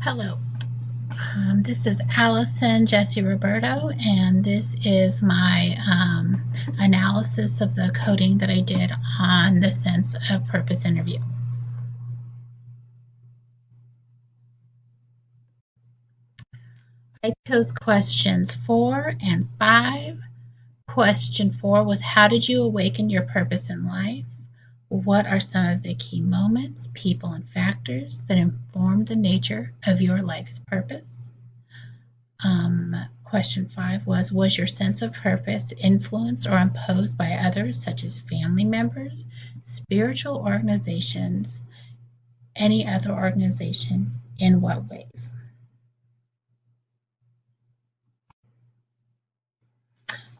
Hello, this is Allison Jesse Roberto, and this is my analysis of the coding that I did on the Sense of Purpose interview. I chose questions 4 and 5. Question 4 was, how did you awaken your purpose in life? What are some of the key moments, people, and factors that informed the nature of your life's purpose? Question 5 was your sense of purpose influenced or imposed by others, such as family members, spiritual organizations, any other organization? In what ways?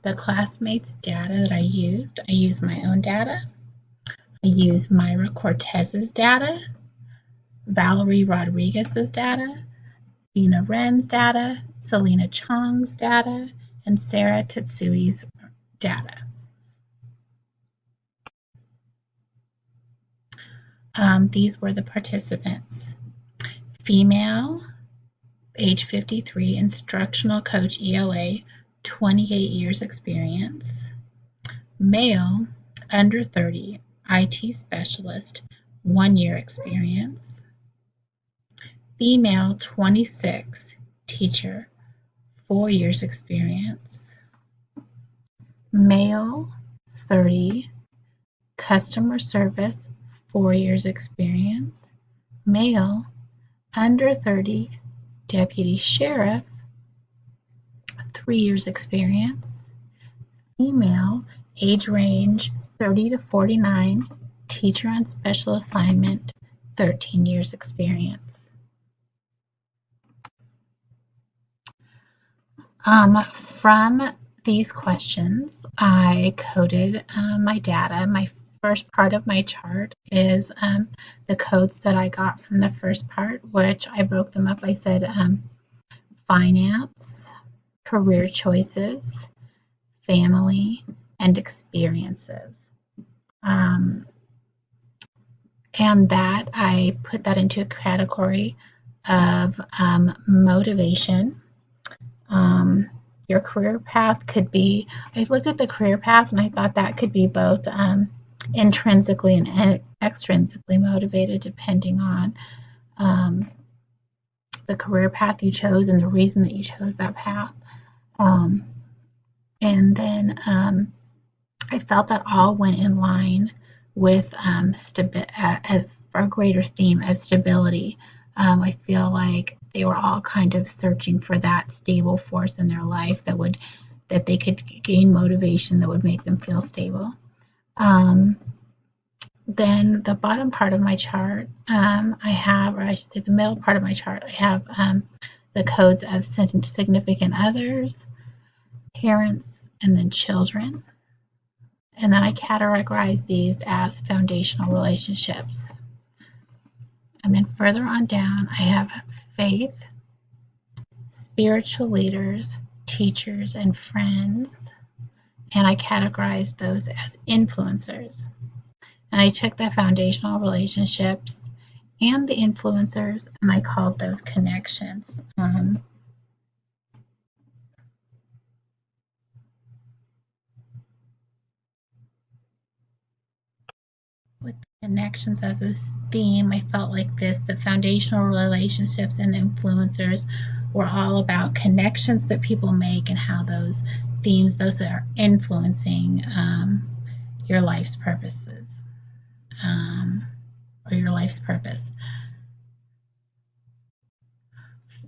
The classmates' data that I used my own data. I used Myra Cortez's data, Valerie Rodriguez's data, Dina Ren's data, Selena Chong's data, and Sarah Tetsui's data. These were the participants. Female, age 53, instructional coach ELA, 28 years experience. Male, under 30, IT specialist, 1 year experience. Female, 26, teacher, 4 years experience. Male, 30, customer service, 4 years experience. Male, under 30, deputy sheriff, 3 years experience. Female, age range 30 to 49, teacher on special assignment, 13 years experience. From these questions, I coded my data. My first part of my chart is the codes that I got from the first part, which I broke them up. I said finance, career choices, family, and experiences. And that I put that into a category of motivation. Your career path could be, I looked at the career path and I thought that could be both intrinsically and extrinsically motivated depending on the career path you chose and the reason that you chose that path. And then I felt that all went in line with for a greater theme of stability. I feel like they were all kind of searching for that stable force in their life that they could gain motivation that would make them feel stable. Then the bottom part of my chart, I have, or I should say the middle part of my chart, I have the codes of significant others, parents, and then children. And then I categorize these as foundational relationships. And then further on down, I have faith, spiritual leaders, teachers, and friends. And I categorized those as influencers. And I took the foundational relationships and the influencers, and I called those connections. With connections as a theme, I felt like the foundational relationships and the influencers were all about connections that people make and how those themes, those are influencing your life's purposes or your life's purpose.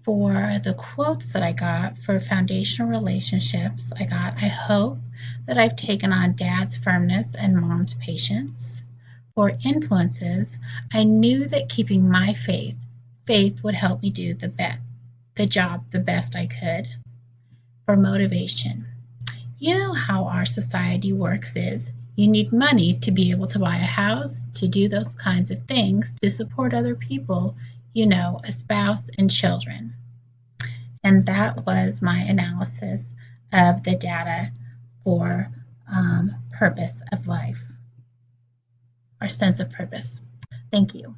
For the quotes that I got for foundational relationships, I hope that I've taken on dad's firmness and mom's patience. For influences, I knew that keeping my faith would help me do the job the best I could. For motivation, you know how our society works is you need money to be able to buy a house, to do those kinds of things, to support other people, a spouse and children. And that was my analysis of the data for purpose of life, our sense of purpose. Thank you.